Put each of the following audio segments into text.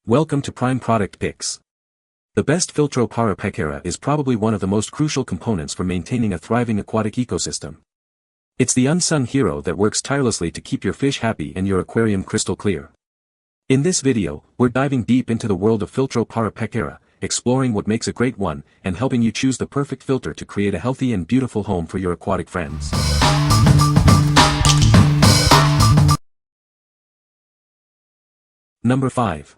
Welcome to Prime Product Picks. The best Filtro Para Pecera is probably one of the most crucial components for maintaining a thriving aquatic ecosystem. It's the unsung hero that works tirelessly to keep your fish happy and your aquarium crystal clear. In this video, we're diving deep into the world of Filtro Para Pecera, exploring what makes a great one, and helping you choose the perfect filter to create a healthy and beautiful home for your aquatic friends. Number 5.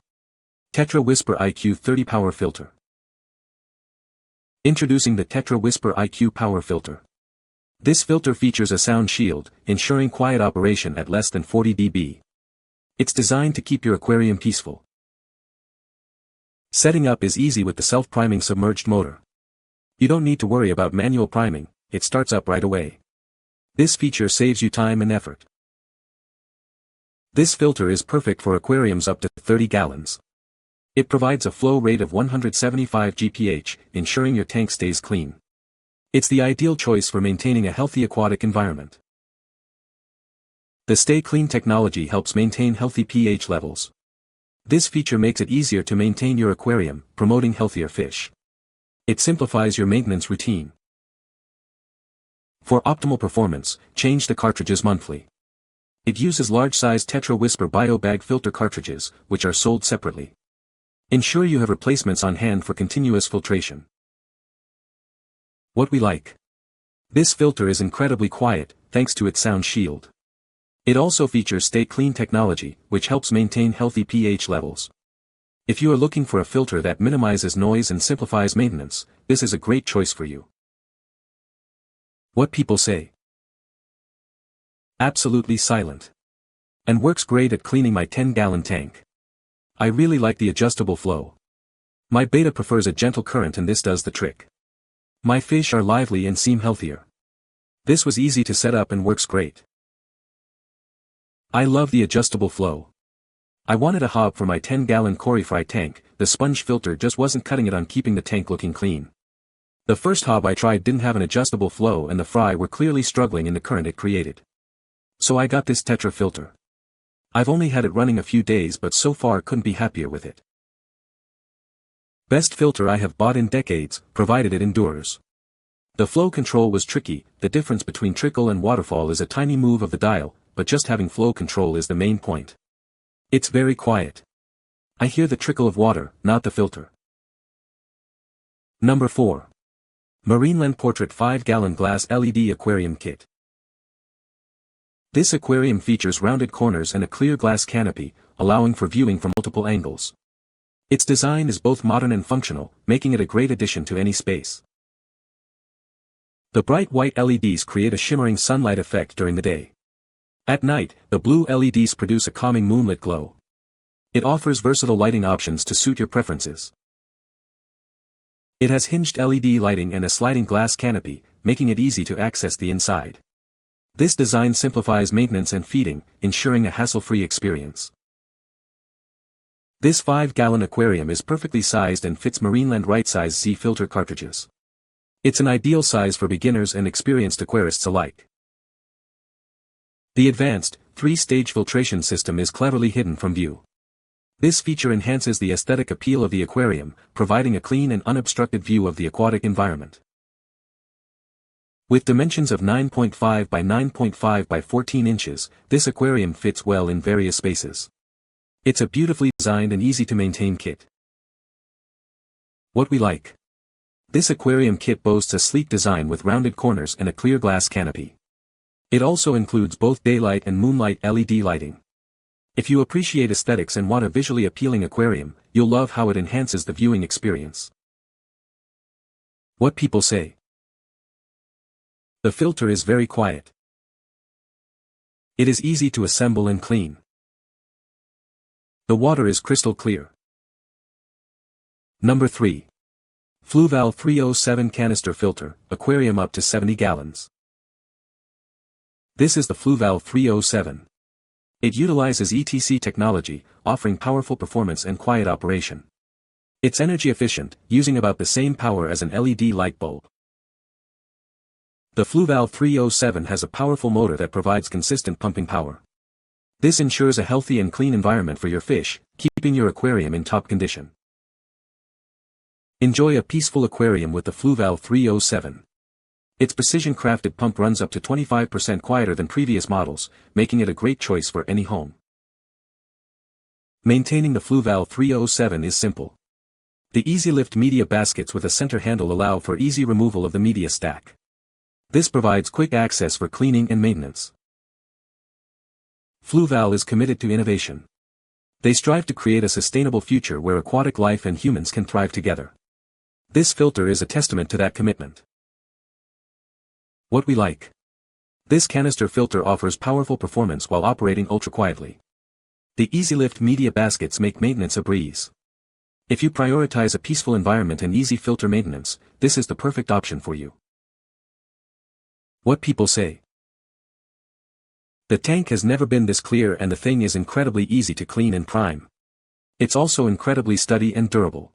Tetra Whisper IQ 30 Power Filter. Introducing the Tetra Whisper IQ Power Filter. This filter features a sound shield, ensuring quiet operation at less than 40 dB. It's designed to keep your aquarium peaceful. Setting up is easy with the self-priming submerged motor. You don't need to worry about manual priming, it starts up right away. This feature saves you time and effort. This filter is perfect for aquariums up to 30 gallons. It provides a flow rate of 175 GPH, ensuring your tank stays clean. It's the ideal choice for maintaining a healthy aquatic environment. The Stay Clean technology helps maintain healthy pH levels. This feature makes it easier to maintain your aquarium, promoting healthier fish. It simplifies your maintenance routine. For optimal performance, change the cartridges monthly. It uses large-sized Tetra Whisper Bio Bag filter cartridges, which are sold separately. Ensure you have replacements on hand for continuous filtration. What we like. This filter is incredibly quiet, thanks to its sound shield. It also features Stay Clean technology, which helps maintain healthy pH levels. If you are looking for a filter that minimizes noise and simplifies maintenance, this is a great choice for you. What people say. Absolutely silent. And works great at cleaning my 10-gallon tank. I really like the adjustable flow. My beta prefers a gentle current and this does the trick. My fish are lively and seem healthier. This was easy to set up and works great. I love the adjustable flow. I wanted a hob for my 10-gallon Cory Fry tank, the sponge filter just wasn't cutting it on keeping the tank looking clean. The first hob I tried didn't have an adjustable flow and the fry were clearly struggling in the current it created. So I got this Tetra filter. I've only had it running a few days but so far couldn't be happier with it. Best filter I have bought in decades, provided it endures. The flow control was tricky, the difference between trickle and waterfall is a tiny move of the dial, but just having flow control is the main point. It's very quiet. I hear the trickle of water, not the filter. Number 4. Marineland Portrait 5-gallon glass LED aquarium kit. This aquarium features rounded corners and a clear glass canopy, allowing for viewing from multiple angles. Its design is both modern and functional, making it a great addition to any space. The bright white LEDs create a shimmering sunlight effect during the day. At night, the blue LEDs produce a calming moonlit glow. It offers versatile lighting options to suit your preferences. It has hinged LED lighting and a sliding glass canopy, making it easy to access the inside. This design simplifies maintenance and feeding, ensuring a hassle-free experience. This 5-gallon aquarium is perfectly sized and fits Marineland right-size Z filter cartridges. It's an ideal size for beginners and experienced aquarists alike. The advanced, 3-stage filtration system is cleverly hidden from view. This feature enhances the aesthetic appeal of the aquarium, providing a clean and unobstructed view of the aquatic environment. With dimensions of 9.5 by 9.5 by 14 inches, this aquarium fits well in various spaces. It's a beautifully designed and easy to maintain kit. What we like. This aquarium kit boasts a sleek design with rounded corners and a clear glass canopy. It also includes both daylight and moonlight LED lighting. If you appreciate aesthetics and want a visually appealing aquarium, you'll love how it enhances the viewing experience. What people say. The filter is very quiet. It is easy to assemble and clean. The water is crystal clear. Number 3. Fluval 307 Canister Filter, Aquarium up to 70 gallons. This is the Fluval 307. It utilizes ETC technology, offering powerful performance and quiet operation. It's energy efficient, using about the same power as an LED light bulb. The Fluval 307 has a powerful motor that provides consistent pumping power. This ensures a healthy and clean environment for your fish, keeping your aquarium in top condition. Enjoy a peaceful aquarium with the Fluval 307. Its precision-crafted pump runs up to 25% quieter than previous models, making it a great choice for any home. Maintaining the Fluval 307 is simple. The easy-lift media baskets with a center handle allow for easy removal of the media stack. This provides quick access for cleaning and maintenance. Fluval is committed to innovation. They strive to create a sustainable future where aquatic life and humans can thrive together. This filter is a testament to that commitment. What we like. This canister filter offers powerful performance while operating ultra-quietly. The easy-lift media baskets make maintenance a breeze. If you prioritize a peaceful environment and easy filter maintenance, this is the perfect option for you. What people say. The tank has never been this clear and the thing is incredibly easy to clean and prime. It's also incredibly sturdy and durable.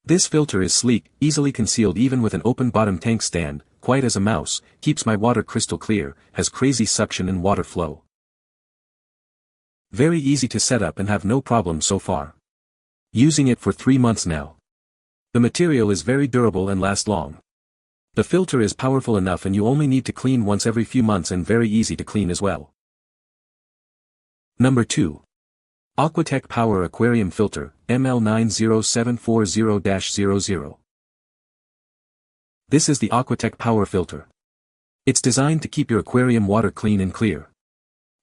This filter is sleek, easily concealed even with an open bottom tank stand, quiet as a mouse, keeps my water crystal clear, has crazy suction and water flow. Very easy to set up and have no problem so far. Using it for 3 months now. The material is very durable and lasts long. The filter is powerful enough and you only need to clean once every few months and very easy to clean as well. Number 2. AQUA-TECH Power Aquarium Filter, ML90740-00. This is the AQUA-TECH Power Filter. It's designed to keep your aquarium water clean and clear.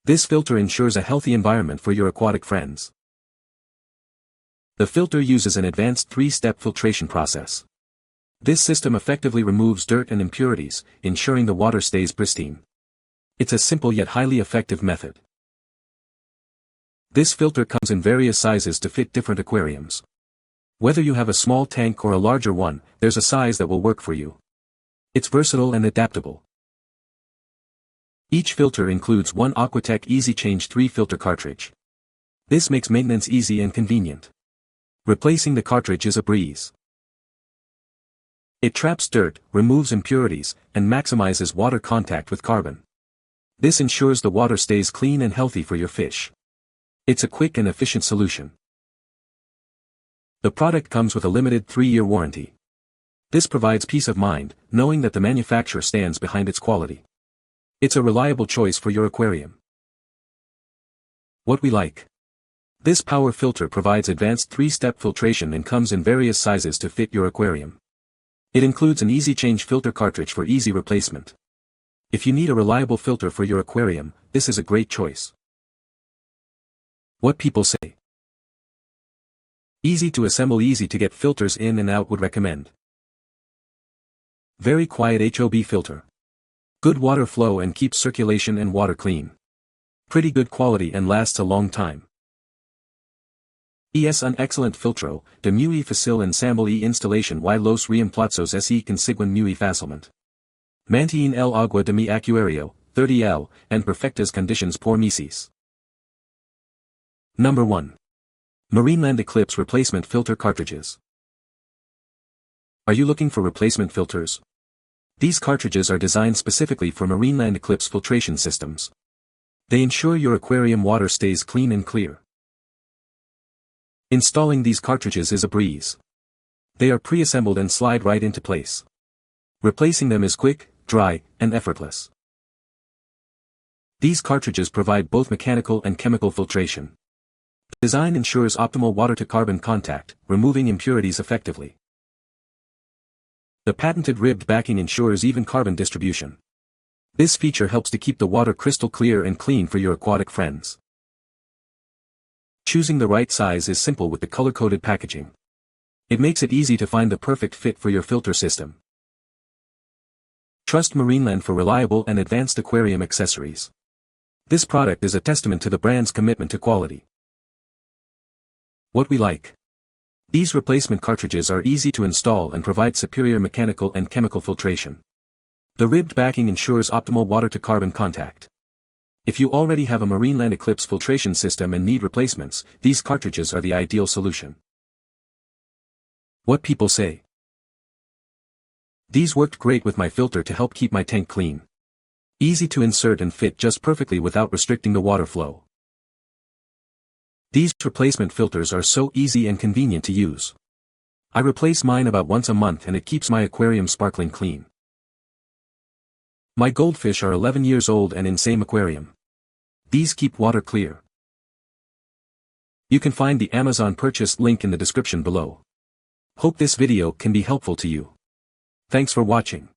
This filter ensures a healthy environment for your aquatic friends. The filter uses an advanced 3-step filtration process. This system effectively removes dirt and impurities, ensuring the water stays pristine. It's a simple yet highly effective method. This filter comes in various sizes to fit different aquariums. Whether you have a small tank or a larger one, there's a size that will work for you. It's versatile and adaptable. Each filter includes one AQUA-TECH Easy Change 3 filter cartridge. This makes maintenance easy and convenient. Replacing the cartridge is a breeze. It traps dirt, removes impurities, and maximizes water contact with carbon. This ensures the water stays clean and healthy for your fish. It's a quick and efficient solution. The product comes with a limited 3-year warranty. This provides peace of mind, knowing that the manufacturer stands behind its quality. It's a reliable choice for your aquarium. What we like. This power filter provides advanced 3-step filtration and comes in various sizes to fit your aquarium. It includes an easy change filter cartridge for easy replacement. If you need a reliable filter for your aquarium, this is a great choice. What people say. Easy to assemble, easy to get filters in and out, would recommend. Very quiet HOB filter. Good water flow and keeps circulation and water clean. Pretty good quality and lasts a long time. Un excellent filtro, de muy fácil ensamble y instalación y los reemplazos se consiguen muy fácilmente. Mantiene el agua de mi acuario, 30L, en perfectas conditions por meses. Number 1. Marineland Eclipse Replacement Filter Cartridges. Are you looking for replacement filters? These cartridges are designed specifically for Marineland Eclipse filtration systems. They ensure your aquarium water stays clean and clear. Installing these cartridges is a breeze. They are pre-assembled and slide right into place. Replacing them is quick, dry, and effortless. These cartridges provide both mechanical and chemical filtration. The design ensures optimal water-to-carbon contact, removing impurities effectively. The patented ribbed backing ensures even carbon distribution. This feature helps to keep the water crystal clear and clean for your aquatic friends. Choosing the right size is simple with the color-coded packaging. It makes it easy to find the perfect fit for your filter system. Trust Marineland for reliable and advanced aquarium accessories. This product is a testament to the brand's commitment to quality. What we like. These replacement cartridges are easy to install and provide superior mechanical and chemical filtration. The ribbed backing ensures optimal water-to-carbon contact. If you already have a Marineland Eclipse filtration system and need replacements, these cartridges are the ideal solution. What people say. These worked great with my filter to help keep my tank clean. Easy to insert and fit just perfectly without restricting the water flow. These replacement filters are so easy and convenient to use. I replace mine about once a month and it keeps my aquarium sparkling clean. My goldfish are 11 years old and in same aquarium. These keep water clear. You can find the Amazon purchase link in the description below. Hope this video can be helpful to you. Thanks for watching.